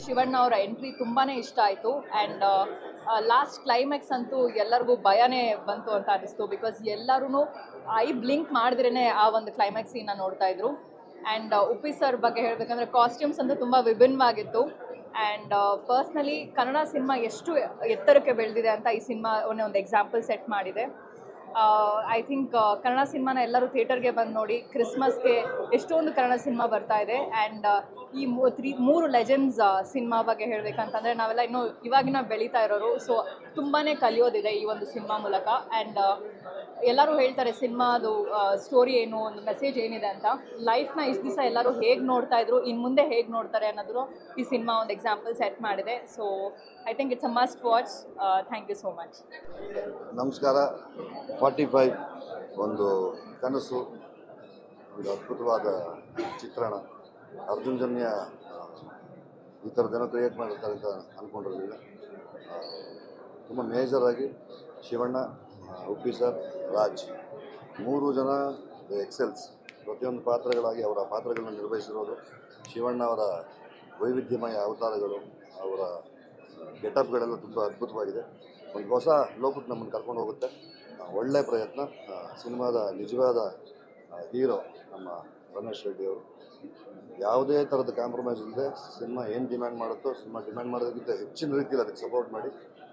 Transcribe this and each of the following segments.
ಶಿವಣ್ಣ ಅವರ ಎಂಟ್ರಿ ತುಂಬಾ ಇಷ್ಟ ಆಯಿತು ಆ್ಯಂಡ್ ಲಾಸ್ಟ್ ಕ್ಲೈಮ್ಯಾಕ್ಸ್ ಅಂತೂ ಎಲ್ಲರಿಗೂ ಭಯನೇ ಬಂತು ಅಂತ ಅನಿಸ್ತು. ಬಿಕಾಸ್ ಎಲ್ಲರೂ ಐ ಬ್ಲಿಂಕ್ ಮಾಡಿದ್ರೇ ಆ ಒಂದು ಕ್ಲೈಮ್ಯಾಕ್ಸ್ ಸೀನ್ನ ನೋಡ್ತಾ ಇದ್ರು. ಆ್ಯಂಡ್ ಉಪ್ಪಿ ಸರ್ ಬಗ್ಗೆ ಹೇಳಬೇಕಂದ್ರೆ ಕಾಸ್ಟ್ಯೂಮ್ಸ್ ಅಂತೂ ತುಂಬ ವಿಭಿನ್ನವಾಗಿತ್ತು. ಆ್ಯಂಡ್ ಪರ್ಸ್ನಲಿ ಕನ್ನಡ ಸಿನಿಮಾ ಎಷ್ಟು ಎತ್ತರಕ್ಕೆ ಬೆಳೆದಿದೆ ಅಂತ ಈ ಸಿನಿಮಾ ಒಂದು ಎಕ್ಸಾಂಪಲ್ ಸೆಟ್ ಮಾಡಿದೆ. ಐ ಥಿಂಕ್ ಕನ್ನಡ ಸಿನಿಮಾನ ಎಲ್ಲರೂ ಥಿಯೇಟರ್ಗೆ ಬಂದು ನೋಡಿ. ಕ್ರಿಸ್ಮಸ್ಗೆ ಎಷ್ಟೊಂದು ಕನ್ನಡ ಸಿನಿಮಾ ಬರ್ತಾ ಇದೆ ಆ್ಯಂಡ್ ಈ ಮೂರು ಲೆಜೆಂಡ್ಸ್ ಸಿನಿಮಾ ಬಗ್ಗೆ ಹೇಳಬೇಕಂತಂದರೆ ನಾವೆಲ್ಲ ಇನ್ನೂ ಇವಾಗಿನ ಬೆಳೀತಾ ಇರೋರು. ಸೊ ತುಂಬಾ ಕಲಿಯೋದಿದೆ ಈ ಒಂದು ಸಿನಿಮಾ ಮೂಲಕ. ಆ್ಯಂಡ್ ಎಲ್ಲರೂ ಹೇಳ್ತಾರೆ ಸಿನಿಮಾದು ಸ್ಟೋರಿ ಏನು, ಒಂದು ಮೆಸೇಜ್ ಏನಿದೆ ಅಂತ. ಲೈಫ್ನ ಇಷ್ಟು ದಿವಸ ಎಲ್ಲರೂ ಹೇಗೆ ನೋಡ್ತಾ ಇದ್ರು, ಇನ್ನು ಮುಂದೆ ಹೇಗೆ ನೋಡ್ತಾರೆ ಅನ್ನೋದು ಈ ಸಿನಿಮಾ ಒಂದು ಎಕ್ಸಾಂಪಲ್ ಸೆಟ್ ಮಾಡಿದೆ. So I think it's a must watch. Thank you so much. ನಮಸ್ಕಾರ. 45 ಒಂದು ಕನಸು, ಒಂದು ಅದ್ಭುತವಾದ ಚಿತ್ರಣ. ಅರ್ಜುನ್ ಜನ್ಯ ಈ ಥರದ್ದೇನೋ ಕ್ರಿಯೇಟ್ ಮಾಡಿರ್ತಾರೆ ಅಂತ ಅಂದ್ಕೊಂಡಿರಲಿಲ್ಲ. ತುಂಬ ಮೇಜರಾಗಿ ಶಿವಣ್ಣ, ಉಪ್ಪಿ ಸರ್, ರಾಜ್ ಮೂರು ಜನ ಎಕ್ಸೆಲ್ಸ್. ಪ್ರತಿಯೊಂದು ಪಾತ್ರಗಳಾಗಿ ಅವರ ಪಾತ್ರಗಳನ್ನು ನಿರ್ವಹಿಸಿರೋದು. ಶಿವಣ್ಣ ಅವರ ವೈವಿಧ್ಯಮಯ ಅವತಾರಗಳು, ಅವರ ಗೆಟಪ್ಗಳೆಲ್ಲ ತುಂಬ ಅದ್ಭುತವಾಗಿದೆ. ಒಂದು ಹೊಸ ಲೋಕಕ್ಕೆ ನಮ್ಮನ್ನು ಕರ್ಕೊಂಡು ಹೋಗುತ್ತೆ. ಒಳ್ಳೆ ಪ್ರಯತ್ನ. ಸಿನಿಮಾದ ನಿಜವಾದ ಹೀರೋ ನಮ್ಮ ರಮೇಶ್ ರೆಡ್ಡಿ ಅವರು. ಯಾವುದೇ ಥರದ ಕಾಂಪ್ರಮೈಸ್ ಇಲ್ಲದೆ ಸಿನಿಮಾ ಏನು ಡಿಮ್ಯಾಂಡ್ ಮಾಡುತ್ತೋ, ಸಿನಿಮಾ ಡಿಮ್ಯಾಂಡ್ ಮಾಡೋದಕ್ಕಿಂತ ಹೆಚ್ಚಿನ ರೀತಿಯಲ್ಲಿ ಅದಕ್ಕೆ ಸಪೋರ್ಟ್ ಮಾಡಿ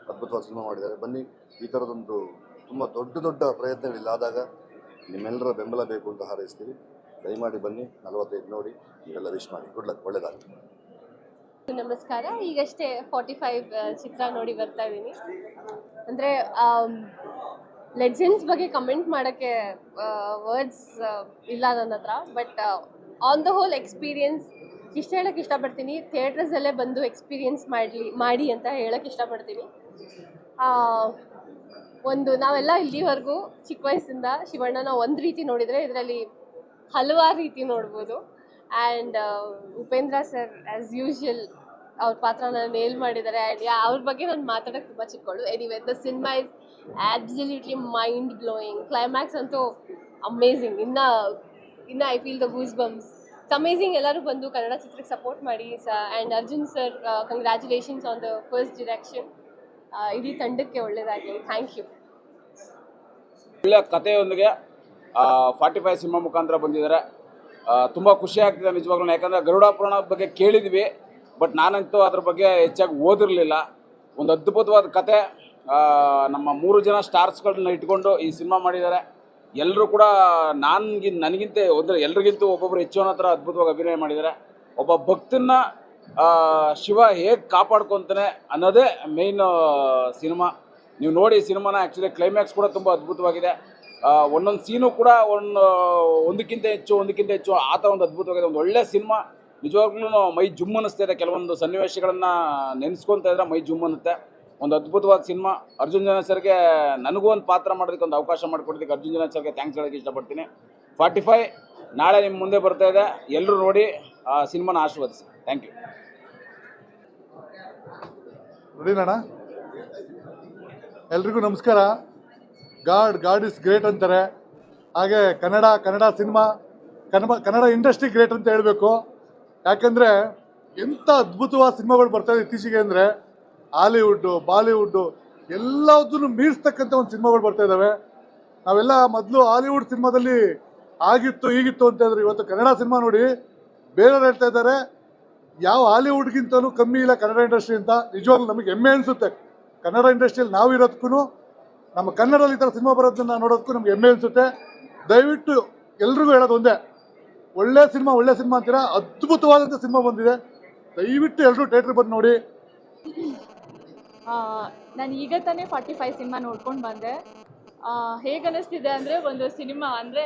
ಅದ್ಭುತವಾದ ಸಿನಿಮಾ ಮಾಡಿದ್ದಾರೆ. ಬನ್ನಿ, ಈ ಥರದೊಂದು ತುಂಬ ದೊಡ್ಡ ಪ್ರಯತ್ನಗಳಿಲ್ಲಾದಾಗ ನಿಮ್ಮೆಲ್ಲರ ಬೆಂಬಲ ಬೇಕು ಅಂತ ಹಾರೈಸ್ತೀವಿ. ದಯಮಾಡಿ ಬನ್ನಿ, 45 ನೋಡಿ, ನೀವೆಲ್ಲ ವಿಶ್ ಮಾಡಿ. ಗುಡ್ ಲಕ್, ಒಳ್ಳೆಯದಾಗಲಿ. ನಮಸ್ಕಾರ. ಈಗಷ್ಟೇ 45 ಚಿತ್ರ ನೋಡಿ ಬರ್ತಾ ಇದ್ದೀನಿ. ಅಂದರೆ ಲೆಜೆಂಡ್ಸ್ ಬಗ್ಗೆ ಕಮೆಂಟ್ ಮಾಡೋಕ್ಕೆ ವರ್ಡ್ಸ್ ಇಲ್ಲ ನನ್ನ ಹತ್ರ. But on the whole experience ಇಷ್ಟು ಹೇಳೋಕ್ಕೆ ಇಷ್ಟಪಡ್ತೀನಿ. ಥಿಯೇಟರ್ಸಲ್ಲೇ ಬಂದು ಎಕ್ಸ್ಪೀರಿಯನ್ಸ್ ಮಾಡಿ ಅಂತ ಹೇಳೋಕ್ಕೆ ಇಷ್ಟಪಡ್ತೀನಿ. ನಾವೆಲ್ಲ ಇಲ್ಲಿವರೆಗೂ ಚಿಕ್ಕ ವಯಸ್ಸಿಂದ ಶಿವಣ್ಣನ ಒಂದು ರೀತಿ ನೋಡಿದರೆ ಇದರಲ್ಲಿ ಹಲವಾರು ರೀತಿ ನೋಡ್ಬೋದು. And Upendra sir as usual ಅವ್ರ ಪಾತ್ರನ ನೇಲ್ ಮಾಡಿದ್ದಾರೆ. ಆ್ಯಂಡ್ ಅವ್ರ ಬಗ್ಗೆ ನಾನು ಮಾತಾಡೋಕ್ಕೆ ತುಂಬ ಚಿಕ್ಕವಳು. Anyway, the cinema is absolutely mind blowing. Climax ಅಂತೂ ಅಮೇಝಿಂಗ್. ಇನ್ನು I feel the goose bumps. It's amazing. ಎಲ್ಲರೂ ಬಂದು ಕನ್ನಡ ಚಿತ್ರಕ್ಕೆ ಸಪೋರ್ಟ್ ಮಾಡಿ. And Arjun sir, congratulations on the first direction. ಇಡೀ ತಂಡಕ್ಕೆ ಒಳ್ಳೆಯದಾಗಲಿ. Thank you. ಒಳ್ಳೆಯ ಕಥೆಯೊಂದಿಗೆ 45 ಸಿನಿಮಾ ಮುಖಾಂತರ ಬಂದಿದ್ದಾರೆ. ತುಂಬ ಖುಷಿ ಆಗ್ತಿದೆ ನಿಜವಾಗ್ಲೂ. ಯಾಕಂದರೆ ಗರುಡ ಪುರಾಣ ಬಗ್ಗೆ ಕೇಳಿದ್ವಿ, ಬಟ್ ನಾನಂತೂ ಅದ್ರ ಬಗ್ಗೆ ಹೆಚ್ಚಾಗಿ ಓದಿರಲಿಲ್ಲ. ಒಂದು ಅದ್ಭುತವಾದ ಕತೆ. ನಮ್ಮ 3 ಜನ ಸ್ಟಾರ್ಸ್ಗಳನ್ನ ಇಟ್ಕೊಂಡು ಈ ಸಿನಿಮಾ ಮಾಡಿದ್ದಾರೆ. ಎಲ್ಲರೂ ಕೂಡ ನನಗಿಂತ ಎಲ್ರಿಗಿಂತೂ ಒಬ್ಬೊಬ್ಬರು ಹೆಚ್ಚು ಅನ್ನೋ ಥರ ಅದ್ಭುತವಾಗಿ ಅಭಿನಯ ಮಾಡಿದ್ದಾರೆ. ಒಬ್ಬ ಭಕ್ತನ್ನ ಶಿವ ಹೇಗೆ ಕಾಪಾಡ್ಕೊತಾನೆ ಅನ್ನೋದೇ ಮೇಯ್ನ್ ಸಿನಿಮಾ. ನೀವು ನೋಡಿ ಸಿನಿಮಾನ. ಆ್ಯಕ್ಚುಲಿ ಕ್ಲೈಮ್ಯಾಕ್ಸ್ ಕೂಡ ತುಂಬ ಅದ್ಭುತವಾಗಿದೆ. ಒಂದೊಂದು ಸೀನು ಕೂಡ ಒಂದಕ್ಕಿಂತ ಹೆಚ್ಚು ಆ ಥರ ಒಂದು ಅದ್ಭುತವಾಗಿದೆ. ಒಂದು ಒಳ್ಳೆ ಸಿನಿಮಾ. ನಿಜವಾಗ್ಲೂ ಮೈ ಜುಮ್ ಅನ್ನಿಸ್ತಾ ಇದೆ. ಕೆಲವೊಂದು ಸನ್ನಿವೇಶಗಳನ್ನು ನೆನೆಸ್ಕೊತಾ ಇದ್ರೆ ಮೈ ಜುಮ್ ಅನ್ನುತ್ತೆ. ಒಂದು ಅದ್ಭುತವಾದ ಸಿನಿಮಾ. ಅರ್ಜುನ್ ಜನ ಸರ್ಗೆ ನನಗೂ ಒಂದು ಪಾತ್ರ ಮಾಡೋದಕ್ಕೆ ಒಂದು ಅವಕಾಶ ಮಾಡಿಕೊಡೋದಕ್ಕೆ ಅರ್ಜುನ್ ಜನ ಸರ್ಗೆ ಥ್ಯಾಂಕ್ಸ್ ಹೇಳೋಕ್ಕೆ ಇಷ್ಟಪಡ್ತೀನಿ. 45 ನಾಳೆ ನಿಮ್ಮ ಮುಂದೆ ಬರ್ತಾ ಇದೆ. ಎಲ್ಲರೂ ನೋಡಿ ಆ ಸಿನಿಮಾನ ಆಶೀರ್ವದಿಸಿ. Thank you. ರೆಡಿನಣ್ಣ? ಎಲ್ರಿಗೂ ನಮಸ್ಕಾರ. ಗಾಡ್ ಇಸ್ ಗ್ರೇಟ್ ಅಂತಾರೆ. ಹಾಗೆ Kannada cinema, Kannada industry great ಅಂತ ಹೇಳಬೇಕು. ಯಾಕಂದರೆ ಎಂಥ ಅದ್ಭುತವಾದ ಸಿನಿಮಾಗಳು ಬರ್ತಾಯಿದೆ ಇತ್ತೀಚೆಗೆ. ಅಂದರೆ ಹಾಲಿವುಡ್ಡು, ಬಾಲಿವುಡ್ಡು ಎಲ್ಲದನ್ನು ಮೀರಿಸ್ತಕ್ಕಂಥ ಒಂದು ಸಿನಿಮಾಗಳು ಬರ್ತಾ ಇದ್ದಾವೆ. ನಾವೆಲ್ಲ ಮೊದಲು ಹಾಲಿವುಡ್ ಸಿನಿಮಾದಲ್ಲಿ ಆಗಿತ್ತು ಈಗಿತ್ತು ಅಂತ ಹೇಳಿದ್ರೆ, ಇವತ್ತು ಕನ್ನಡ ಸಿನಿಮಾ ನೋಡಿ ಬೇರೆಯವ್ರು ಹೇಳ್ತಾ ಇದ್ದಾರೆ ಯಾವ ಹಾಲಿವುಡ್ಗಿಂತಲೂ ಕಮ್ಮಿ ಇಲ್ಲ ಕನ್ನಡ ಇಂಡಸ್ಟ್ರಿ ಅಂತ. ನಿಜವಾಗ್ಲೂ ನಮಗೆ ಹೆಮ್ಮೆ ಅನಿಸುತ್ತೆ. ಕನ್ನಡ ಇಂಡಸ್ಟ್ರಿಯಲ್ಲಿ ನಾವು ಇರೋದಕ್ಕೂ, ನಮ್ಮ ಕನ್ನಡದಲ್ಲಿ ಈ ಥರ ಸಿನಿಮಾ ಬರೋದನ್ನ ನೋಡೋದಕ್ಕೂ ನಮ್ಗೆ ಹೆಮ್ಮೆ ಅನಿಸುತ್ತೆ. ದಯವಿಟ್ಟು ಎಲ್ರಿಗೂ ಹೇಳೋದು ಒಂದೇ, ಒಳ್ಳೆ ಸಿನಿಮಾ ಅಂತೀರಾ, ಅದ್ಭುತವಾದಂಥ ಸಿನಿಮಾ ಬಂದಿದೆ. ದಯವಿಟ್ಟು ಎಲ್ಲರೂ ಥಿಯೇಟ್ರಿಗೆ ಬಂದು ನೋಡಿ. ನಾನು ಈಗ ತಾನೇ 45 ಸಿನಿಮಾ ನೋಡ್ಕೊಂಡು ಬಂದೆ. ಹೇಗೆ ಅನ್ನಿಸ್ತಿದೆ ಅಂದರೆ, ಒಂದು ಸಿನಿಮಾ ಅಂದರೆ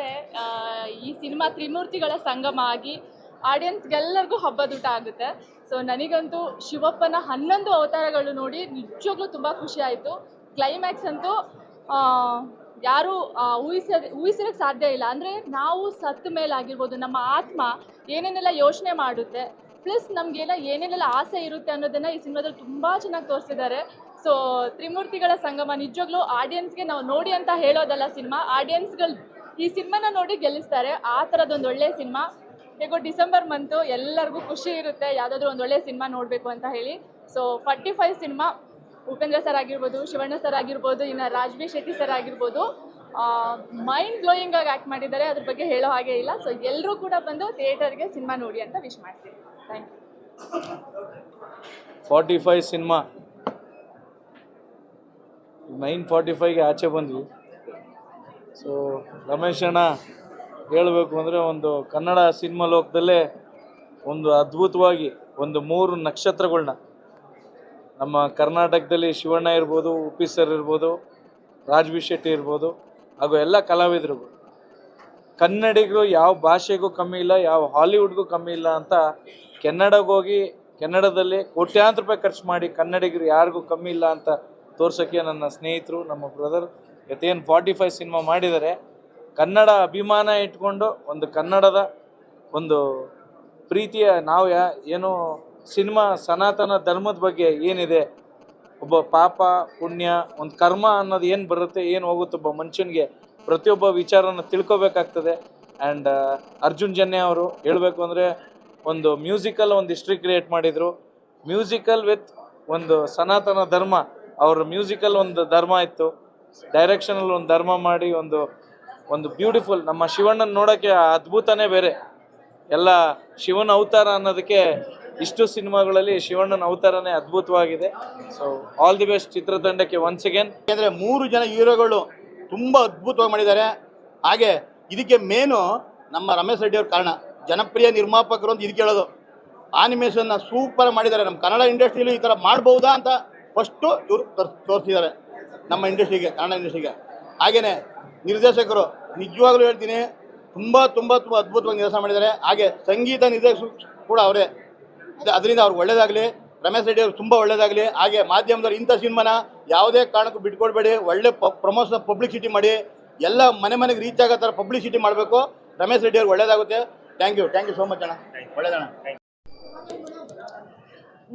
ಈ ಸಿನಿಮಾ ತ್ರಿಮೂರ್ತಿಗಳ ಸಂಗಮ ಆಗಿ ಆಡಿಯನ್ಸ್ಗೆಲ್ಲರಿಗೂ ಹಬ್ಬದೂಟ ಆಗುತ್ತೆ. ಸೊ ನನಗಂತೂ ಶಿವಪ್ಪನ 11 ಅವತಾರಗಳು ನೋಡಿ ನಿಜವಾಗ್ಲೂ ತುಂಬ ಖುಷಿ ಆಯಿತು. ಕ್ಲೈಮ್ಯಾಕ್ಸ್ ಅಂತೂ ಯಾರೂ ಊಹಿಸೋಕ್ಕೆ ಸಾಧ್ಯ ಇಲ್ಲ. ಅಂದರೆ ನಾವು ಸತ್ತ ಮೇಲೆ ಆಗಿರ್ಬೋದು, ನಮ್ಮ ಆತ್ಮ ಏನೇನೆಲ್ಲ ಯೋಚನೆ ಮಾಡುತ್ತೆ, ಪ್ಲಸ್ ನಮಗೆಲ್ಲ ಏನೇನೆಲ್ಲ ಆಸೆ ಇರುತ್ತೆ ಅನ್ನೋದನ್ನು ಈ ಸಿನಿಮಾದಲ್ಲಿ ತುಂಬ ಚೆನ್ನಾಗಿ ತೋರಿಸಿದ್ದಾರೆ. ಸೊ ತ್ರಿಮೂರ್ತಿಗಳ ಸಂಗಮ ನಿಜವಾಗ್ಲೂ ಆಡಿಯನ್ಸ್ಗೆ ನಾವು ನೋಡಿ ಅಂತ ಹೇಳೋದಲ್ಲ, ಸಿನಿಮಾ ಆಡಿಯನ್ಸ್ಗಳು ಈ ಸಿನಿಮಾನ ನೋಡಿ ಗೆಲ್ಲಿಸ್ತಾರೆ. ಆ ಥರದೊಂದು ಒಳ್ಳೆಯ ಸಿನಿಮಾ. ಹೇಗೋ ಡಿಸೆಂಬರ್ ಮಂತು ಎಲ್ಲರಿಗೂ ಖುಷಿ ಇರುತ್ತೆ ಯಾವುದಾದ್ರೂ ಒಂದು ಒಳ್ಳೆ ಸಿನಿಮಾ ನೋಡಬೇಕು ಅಂತ ಹೇಳಿ. ಸೊ 45 ಸಿನಿಮಾ ಉಪೇಂದ್ರ ಸರ್ ಆಗಿರ್ಬೋದು, ಶಿವಣ್ಣ ಸರ್ ಆಗಿರ್ಬೋದು, ಇನ್ನು ರಾಜ್ಬಿ ಶೆಟ್ಟಿ ಸರ್ ಆಗಿರ್ಬೋದು, ಮೈಂಡ್ ಬ್ಲೋಯಿಂಗ್ ಆಗಿ ಆ್ಯಕ್ಟ್ ಮಾಡಿದ್ದಾರೆ. ಅದ್ರ ಬಗ್ಗೆ ಹೇಳೋ ಹಾಗೆ ಇಲ್ಲ. ಸೊ ಎಲ್ಲರೂ ಕೂಡ ಬಂದು ಥಿಯೇಟರ್ಗೆ ಸಿನಿಮಾ ನೋಡಿ ಅಂತ ವಿಶ್ ಮಾಡ್ತೀನಿ. Thank you. 45 ಸಿನಿಮಾ 9:45ಗೆ ಆಚೆ ಬಂದ್ವಿ. ಸೊ ರಮೇಶ್ ಅಣ್ಣ ಹೇಳಬೇಕು ಅಂದರೆ ಒಂದು ಕನ್ನಡ ಸಿನಿಮಾ ಲೋಕದಲ್ಲೇ ಒಂದು ಅದ್ಭುತವಾಗಿ ಒಂದು 3 ನಕ್ಷತ್ರಗಳನ್ನ ನಮ್ಮ ಕರ್ನಾಟಕದಲ್ಲಿ ಶಿವಣ್ಣ ಇರ್ಬೋದು, ಉಪಿ ಸರ್ ಇರ್ಬೋದು, ರಾಜ್ಬಿ ಶೆಟ್ಟಿ ಇರ್ಬೋದು, ಹಾಗೂ ಎಲ್ಲ ಕಲಾವಿದರು, ಕನ್ನಡಿಗರು ಯಾವ ಭಾಷೆಗೂ ಕಮ್ಮಿ ಇಲ್ಲ, ಯಾವ ಹಾಲಿವುಡ್ಗೂ ಕಮ್ಮಿ ಇಲ್ಲ ಅಂತ ಕೆನಡಾಗೋಗಿ ಕೆನಡಾದಲ್ಲಿ ಕೋಟ್ಯಾಂತರ ರೂಪಾಯಿ ಖರ್ಚು ಮಾಡಿ ಕನ್ನಡಿಗರು ಯಾರಿಗೂ ಕಮ್ಮಿ ಇಲ್ಲ ಅಂತ ತೋರ್ಸೋಕ್ಕೆ ನನ್ನ ಸ್ನೇಹಿತರು, ನಮ್ಮ ಬ್ರದರ್ ಇವತ್ತೇನು 45 ಸಿನಿಮಾ ಮಾಡಿದ್ದಾರೆ. ಕನ್ನಡ ಅಭಿಮಾನ ಇಟ್ಕೊಂಡು ಒಂದು ಕನ್ನಡದ ಒಂದು ಪ್ರೀತಿಯ ನಾವು ಏನು ಸಿನಿಮಾ ಸನಾತನ ಧರ್ಮದ ಬಗ್ಗೆ ಏನಿದೆ, ಒಬ್ಬ ಪಾಪ ಪುಣ್ಯ ಒಂದು ಕರ್ಮ ಅನ್ನೋದು ಏನು ಬರುತ್ತೆ, ಏನು ಹೋಗುತ್ತೆ ಒಬ್ಬ ಮನುಷ್ಯನಿಗೆ, ಪ್ರತಿಯೊಬ್ಬ ವಿಚಾರನ ತಿಳ್ಕೊಬೇಕಾಗ್ತದೆ. ಆ್ಯಂಡ್ ಅರ್ಜುನ್ ಜನ್ಯ ಅವರು ಹೇಳಬೇಕು ಅಂದರೆ ಒಂದು ಮ್ಯೂಸಿಕಲ್ ಒಂದು ಹಿಸ್ಟ್ರಿ ಕ್ರಿಯೇಟ್ ಮಾಡಿದರು. ಮ್ಯೂಸಿಕಲ್ ವಿತ್ ಒಂದು ಸನಾತನ ಧರ್ಮ, ಅವ್ರ ಮ್ಯೂಸಿಕಲ್ ಒಂದು ಧರ್ಮ ಇತ್ತು, ಡೈರೆಕ್ಷನಲ್ಲಿ ಒಂದು ಧರ್ಮ ಮಾಡಿ ಒಂದು ಬ್ಯೂಟಿಫುಲ್ ನಮ್ಮ ಶಿವಣ್ಣನ ನೋಡೋಕ್ಕೆ ಅದ್ಭುತನೇ ಬೇರೆ. ಎಲ್ಲ ಶಿವನ ಅವತಾರ ಅನ್ನೋದಕ್ಕೆ ಇಷ್ಟು ಸಿನಿಮಾಗಳಲ್ಲಿ ಶಿವಣ್ಣನ ಅವತಾರನೇ ಅದ್ಭುತವಾಗಿದೆ. ಸೊ ಆಲ್ ದಿ ಬೆಸ್ಟ್ ಚಿತ್ರತಂಡಕ್ಕೆ ಒನ್ಸ್ ಅಗೇನ್. ಯಾಕೆಂದರೆ 3 ಜನ ಹೀರೋಗಳು ತುಂಬ ಅದ್ಭುತವಾಗಿ ಮಾಡಿದ್ದಾರೆ. ಹಾಗೆ ಇದಕ್ಕೆ ಮೇನು ನಮ್ಮ ರಮೇಶ್ ರೆಡ್ಡಿ ಅವ್ರ ಕಾರಣ. ಜನಪ್ರಿಯ ನಿರ್ಮಾಪಕರು ಅಂತ ಇದಕ್ಕೆ ಹೇಳೋದು. ಆನಿಮೇಷನ್ನ ಸೂಪರ್ ಮಾಡಿದ್ದಾರೆ. ನಮ್ಮ ಕನ್ನಡ ಇಂಡಸ್ಟ್ರಿಯಲ್ಲಿ ಈ ಥರ ಮಾಡ್ಬೋದಾ ಅಂತ ಫಸ್ಟು ಇವರು ತೋರಿಸಿದ್ದಾರೆ ನಮ್ಮ ಇಂಡಸ್ಟ್ರಿಗೆ, ಕನ್ನಡ ಇಂಡಸ್ಟ್ರಿಗೆ. ಹಾಗೆಯೇ ನಿರ್ದೇಶಕರು ನಿಜವಾಗ್ಲೂ ಹೇಳ್ತೀನಿ ತುಂಬ ತುಂಬ ತುಂಬ ಅದ್ಭುತವಾಗಿ ನಿರ್ದೇಶನ ಮಾಡಿದ್ದಾರೆ. ಹಾಗೆ ಸಂಗೀತ ನಿರ್ದೇಶಕರು ಕೂಡ ಅವರೇ. ಅದರಿಂದ ಅವ್ರಿಗೆ ಒಳ್ಳೇದಾಗಲಿ, ರಮೇಶ್ ರೆಡ್ಡಿ ಅವ್ರಿಗೆ ತುಂಬ ಒಳ್ಳೇದಾಗಲಿ. ಹಾಗೆ ಮಾಧ್ಯಮದವ್ರು ಇಂಥ ಸಿನಿಮಾನ ಯಾವುದೇ ಕಾರಣಕ್ಕೂ ಬಿಟ್ಕೊಡ್ಬೇಡಿ, ಒಳ್ಳೆ ಪ್ರಮೋಷನ್ ಪಬ್ಲಿಸಿಟಿ ಮಾಡಿ, ಎಲ್ಲ ಮನೆಗೆ ರೀಚ್ ಆಗೋ ಥರ ಪಬ್ಲಿಸಿಟಿ ಮಾಡಬೇಕು. ರಮೇಶ್ ರೆಡ್ಡಿ ಅವ್ರಿಗೆ ಒಳ್ಳೇದಾಗುತ್ತೆ. ಥ್ಯಾಂಕ್ ಯು ಸೋ ಮಚ್ ಅಣ್ಣ, ಒಳ್ಳೇದಣ್ಣ.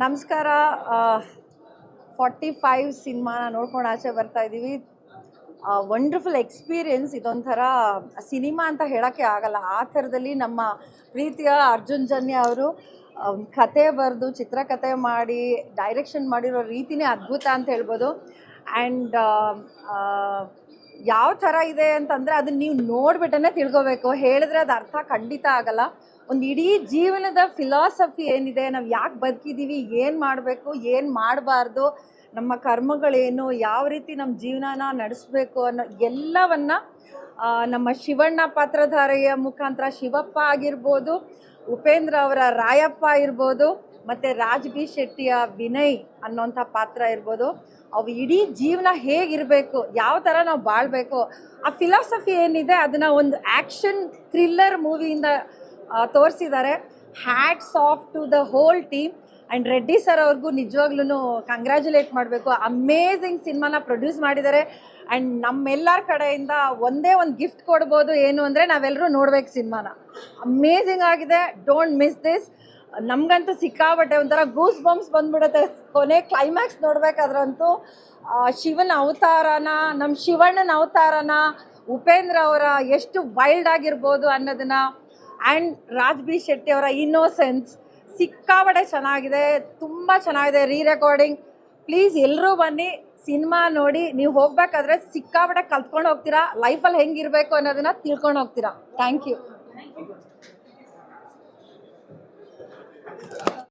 ನಮಸ್ಕಾರ. 45 ಸಿನಿಮಾನ ನೋಡ್ಕೊಂಡು ಆಚೆ ಬರ್ತಾ ಇದ್ದೀವಿ. Wonderful experience. ಇದೊಂಥರ ಸಿನಿಮಾ ಅಂತ ಹೇಳೋಕ್ಕೆ ಆಗಲ್ಲ. ಆ ಥರದಲ್ಲಿ ನಮ್ಮ ಪ್ರೀತಿಯ ಅರ್ಜುನ್ ಜನ್ಯ ಅವರು ಕತೆ ಬರೆದು ಚಿತ್ರಕಥೆ ಮಾಡಿ ಡೈರೆಕ್ಷನ್ ಮಾಡಿರೋ ರೀತಿನೇ ಅದ್ಭುತ ಅಂತ ಹೇಳ್ಬೋದು. ಆ್ಯಂಡ್ ಯಾವ ಥರ ಇದೆ ಅಂತಂದರೆ ಅದನ್ನು ನೀವು ನೋಡಿಬಿಟ್ಟೇ ತಿಳ್ಕೊಬೇಕು. ಹೇಳಿದ್ರೆ ಅದು ಅರ್ಥ ಖಂಡಿತ ಆಗಲ್ಲ. ಒಂದು ಇಡೀ ಜೀವನದ ಫಿಲಾಸಫಿ ಏನಿದೆ, ನಾವು ಯಾಕೆ ಬದುಕಿದ್ದೀವಿ, ಏನು ಮಾಡಬೇಕು, ಏನು ಮಾಡಬಾರ್ದು, ನಮ್ಮ ಕರ್ಮಗಳೇನು, ಯಾವ ರೀತಿ ನಮ್ಮ ಜೀವನನ ನಡೆಸಬೇಕು ಅನ್ನೋ ಎಲ್ಲವನ್ನು ನಮ್ಮ ಶಿವಣ್ಣ ಪಾತ್ರಧಾರೆಯ ಮುಖಾಂತರ ಶಿವಪ್ಪ ಆಗಿರ್ಬೋದು, ಉಪೇಂದ್ರ ಅವರ ರಾಯಪ್ಪ ಇರ್ಬೋದು, ಮತ್ತು ರಾಜ್ಬಿ ಶೆಟ್ಟಿಯ ವಿನಯ್ ಅನ್ನೋಂಥ ಪಾತ್ರ ಇರ್ಬೋದು, ಅವು ಇಡೀ ಜೀವನ ಹೇಗಿರಬೇಕು, ಯಾವ ಥರ ನಾವು ಬಾಳಬೇಕು, ಆ ಫಿಲಾಸಫಿ ಏನಿದೆ ಅದನ್ನು ಒಂದು ಆ್ಯಕ್ಷನ್ ಥ್ರಿಲ್ಲರ್ ಮೂವಿಯಿಂದ ತೋರಿಸಿದ್ದಾರೆ. Hats off to the whole team. And Reddy sir ಅವ್ರಿಗೂ ನಿಜವಾಗ್ಲೂ ಕಂಗ್ರ್ಯಾಚುಲೇಟ್ ಮಾಡಬೇಕು. ಅಮೇಝಿಂಗ್ ಸಿನಿಮಾನ ಪ್ರೊಡ್ಯೂಸ್ ಮಾಡಿದ್ದಾರೆ. ಆ್ಯಂಡ್ ನಮ್ಮೆಲ್ಲರ ಕಡೆಯಿಂದ ಒಂದೇ ಒಂದು ಗಿಫ್ಟ್ ಕೊಡ್ಬೋದು, ಏನು ಅಂದರೆ ನಾವೆಲ್ಲರೂ ನೋಡ್ಬೇಕು ಸಿನಿಮಾನ. ಅಮೇಝಿಂಗ್ ಆಗಿದೆ. Don't miss this. ನಮಗಂತೂ ಸಿಕ್ಕಾಬಟ್ಟೆ ಒಂಥರ ಗೂಸ್ ಬಂಪ್ಸ್ ಬಂದ್ಬಿಡುತ್ತೆ ಕೊನೆ ಕ್ಲೈಮ್ಯಾಕ್ಸ್ ನೋಡ್ಬೇಕಾದ್ರಂತೂ. ಶಿವನ ಅವತಾರನ, ನಮ್ಮ ಶಿವಣ್ಣನ ಅವತಾರನ, ಉಪೇಂದ್ರ ಅವರ ಎಷ್ಟು ವೈಲ್ಡ್ ಆಗಿರ್ಬೋದು ಅನ್ನೋದನ್ನು, ಆ್ಯಂಡ್ ರಾಜ್ಬಿ ಶೆಟ್ಟಿ ಅವರ ಇನ್ನೋಸೆನ್ಸ್ ಸಿಕ್ಕಾಬಟ್ಟೆ ಚೆನ್ನಾಗಿದೆ. ತುಂಬ ಚೆನ್ನಾಗಿದೆ. ರೆಕಾರ್ಡಿಂಗ್. ಪ್ಲೀಸ್ ಎಲ್ಲರೂ ಬನ್ನಿ, ಸಿನಿಮಾ ನೋಡಿ. ನೀವು ಹೋಗ್ಬೇಕಾದ್ರೆ ಸಿಕ್ಕಾಬಟ್ಟೆ ಕಲ್ತ್ಕೊಂಡು ಹೋಗ್ತೀರಾ, ಲೈಫಲ್ಲಿ ಹೆಂಗಿರಬೇಕು ಅನ್ನೋದನ್ನು ತಿಳ್ಕೊಂಡು ಹೋಗ್ತೀರಾ. Thank you.